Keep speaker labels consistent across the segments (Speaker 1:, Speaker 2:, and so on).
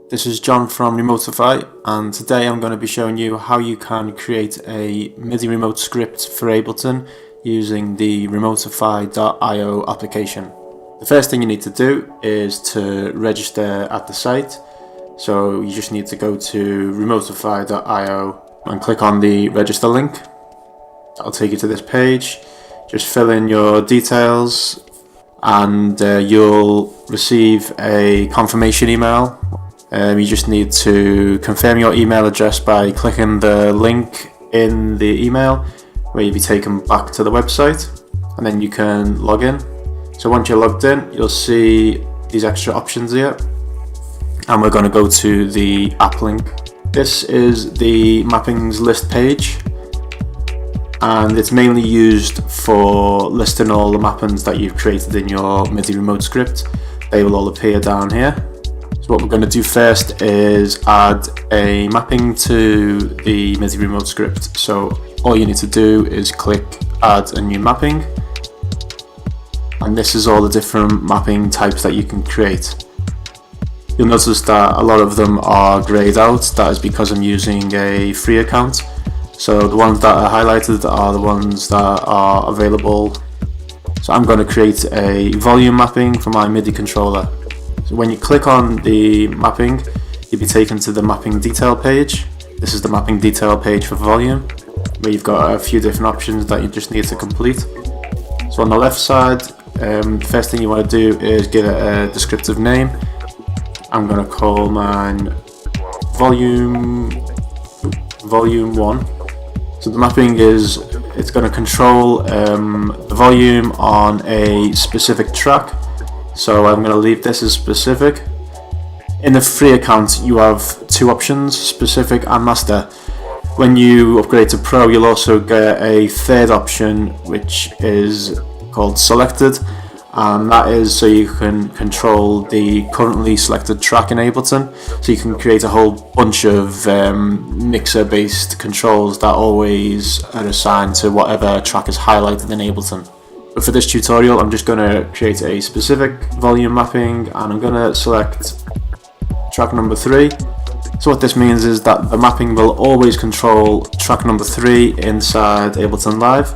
Speaker 1: This is John from REMOTIFY, and today I'm going to be showing you how you can create a MIDI remote script for Ableton using the REMOTIFY.io application. The first thing you need to do is to register at the site. So you just need to go to REMOTIFY.io and click on the register link. That'll take you to this page. Just fill in your details and you'll receive a confirmation email. You just need to confirm your email address by clicking the link in the email where you'll be taken back to the website, and then you can log in. So once you're logged in, you'll see these extra options here, and we're going to go to the app link. This is the mappings list page, and it's mainly used for listing all the mappings that you've created in your MIDI remote script. They will all appear down here. So what we're going to do first is add a mapping to the MIDI remote script. So all you need to do is click add a new mapping, and this is all the different mapping types that you can create. You'll notice that a lot of them are grayed out. That is because I'm using a free account. So the ones that are highlighted are the ones that are available. So I'm going to create a volume mapping for my MIDI controller. So when you click on the mapping, you'll be taken to the mapping detail page. This is the mapping detail page for volume, where you've got a few different options that you just need to complete. So on the left side, the first thing you want to do is give it a descriptive name. I'm going to call mine volume 1. So the mapping it's going to control the volume on a specific track. So I'm going to leave this as specific. In the free account you have two options, specific and master. When you upgrade to Pro, you'll also get a third option which is called selected, and that is so you can control the currently selected track in Ableton. So you can create a whole bunch of mixer based controls that always are assigned to whatever track is highlighted in Ableton. But for this tutorial, I'm just going to create a specific volume mapping, and I'm going to select track number 3. So what this means is that the mapping will always control track number 3 inside Ableton Live.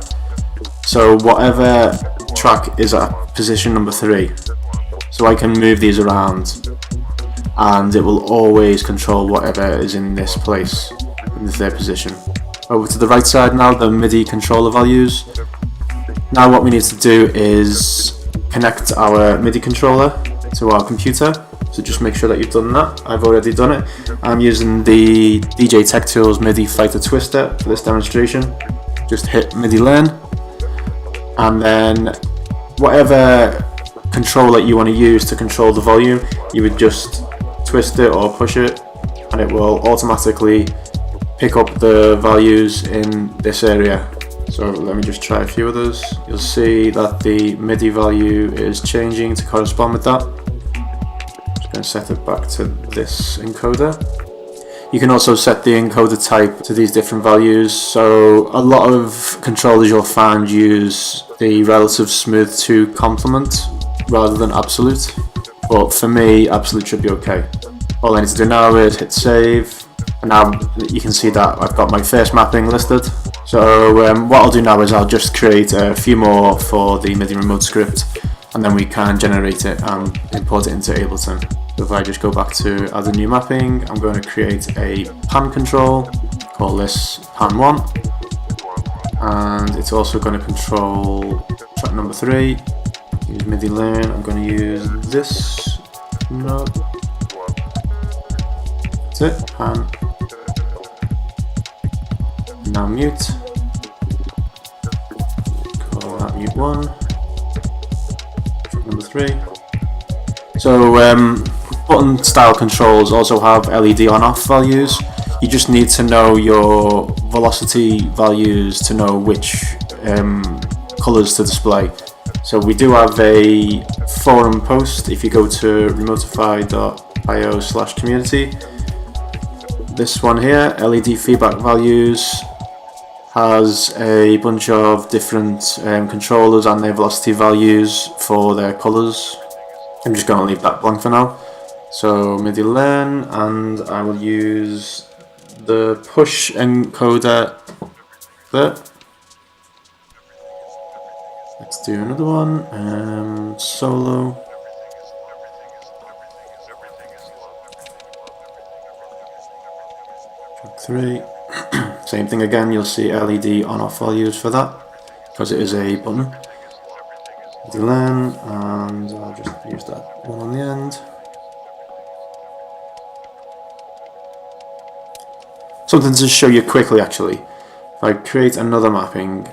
Speaker 1: So whatever track is at position number 3. So I can move these around, and it will always control whatever is in this place, in the third position. Over to the right side now, the MIDI controller values. Now what we need to do is connect our MIDI controller to our computer. So just make sure that you've done that. I've already done it. I'm using the DJ Tech Tools MIDI Fighter Twister for this demonstration. Just hit MIDI learn, and then whatever controller you want to use to control the volume, you would just twist it or push it, and it will automatically pick up the values in this area. So let me just try a few of those. You'll see that the MIDI value is changing to correspond with that. Just going to set it back to this encoder. You can also set the encoder type to these different values. So a lot of controllers you'll find use the relative smooth to complement rather than absolute. But for me, absolute should be okay. All I need to do now is hit save. And now you can see that I've got my first mapping listed. So what I'll do now is I'll just create a few more for the MIDI remote script, and then we can generate it and import it into Ableton. So if I just go back to add a new mapping, I'm going to create a pan control, call this pan 1, and it's also going to control track number 3. Use MIDI learn. I'm going to use this node. That's it, pan. Now mute. Call that mute 1. Number 3. So button style controls also have LED on off values. You just need to know your velocity values to know which colors to display. So we do have a forum post. If you go to remotify.io/community, this one here, LED feedback values, has a bunch of different controllers and their velocity values for their colors. I'm just going to leave that blank for now. So MIDI learn, and I will use the push encoder there. Let's do another one, solo. Track 3. Same thing again, you'll see LED on off values for that, because it is a button. MIDI learn, and I'll just use that one on the end. Something to show you quickly actually. If I create another mapping,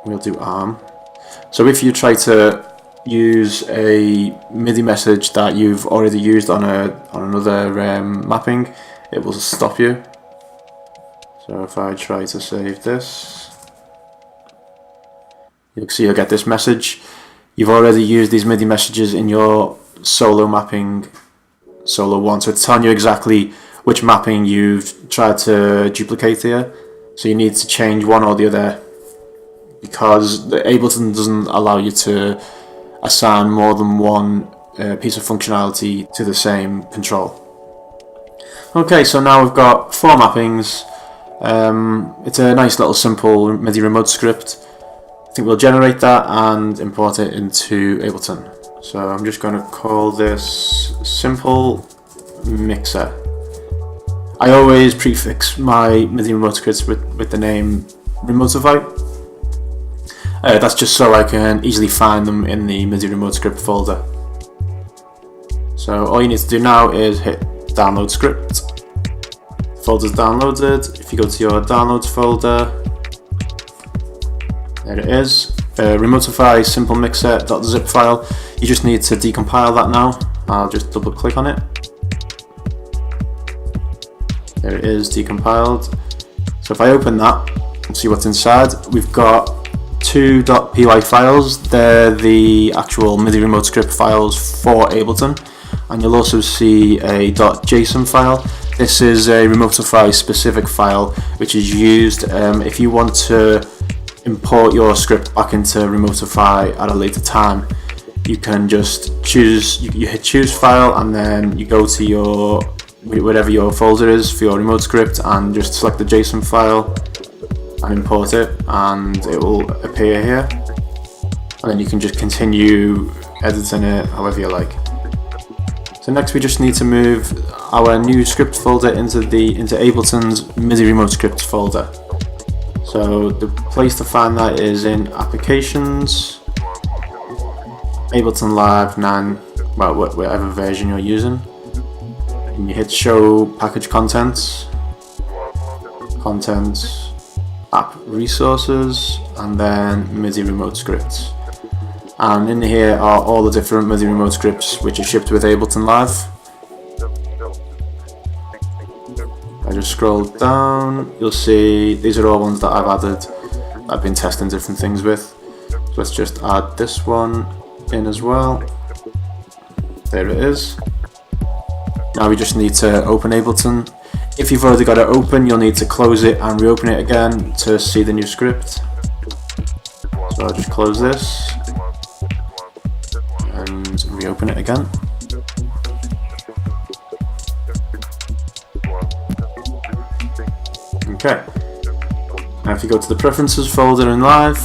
Speaker 1: we'll do ARM. So if you try to use a MIDI message that you've already used on another mapping, it will stop you. So if I try to save this, you'll see you'll get this message. You've already used these MIDI messages in your solo mapping, solo 1, so it's telling you exactly which mapping you've tried to duplicate here. So you need to change one or the other, because the Ableton doesn't allow you to assign more than one piece of functionality to the same control. Okay, so now we've got 4 mappings. It's a nice little simple MIDI remote script. I think we'll generate that and import it into Ableton. So I'm just going to call this simple mixer. I always prefix my MIDI remote scripts with the name REMOTIFY. That's just so I can easily find them in the MIDI remote script folder. So all you need to do now is hit download script. The folder's downloaded. If you go to your downloads folder, there it is. REMOTIFY simple mixer.zip file. You just need to decompile that now. I'll just double click on it. There it is, decompiled. So if I open that and see what's inside, we've got 2.py files. They're the actual MIDI remote script files for Ableton. And you'll also see a .json file. This is a REMOTIFY specific file which is used if you want to import your script back into REMOTIFY at a later time. You can just choose, you hit choose file, and then you go to your whatever your folder is for your remote script and just select the JSON file and import it, and it will appear here, and then you can just continue editing it however you like. So next we just need to move our new script folder into Ableton's MIDI remote scripts folder. So the place to find that is in Applications, Ableton Live 9, well, whatever version you're using. And you hit Show Package Contents, App Resources, and then MIDI Remote Scripts. And in here are all the different MIDI remote scripts which are shipped with Ableton Live. I just scroll down, you'll see these are all ones that I've added, I've been testing different things with. So let's just add this one in as well. There it is. Now we just need to open Ableton. If you've already got it open, you'll need to close it and reopen it again to see the new script. So I'll just close this and reopen it again. Okay. Now if you go to the Preferences folder in Live,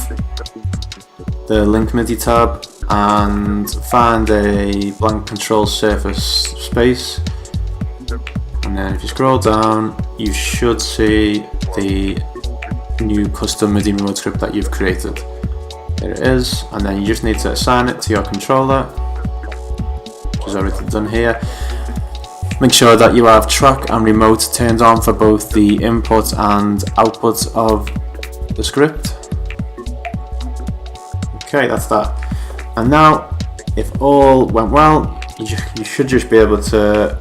Speaker 1: the Link MIDI tab, and find a blank control surface space, and then if you scroll down you should see the new custom MIDI remote script that you've created. There it is, and then you just need to assign it to your controller, which is already done here. Make sure that you have track and remote turned on for both the input and output of the script. Okay, that's that. And now, if all went well, you should just be able to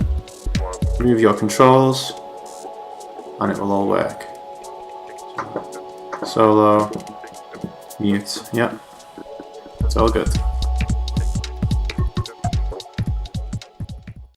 Speaker 1: move your controls and it will all work. Solo, mute, yeah, it's all good.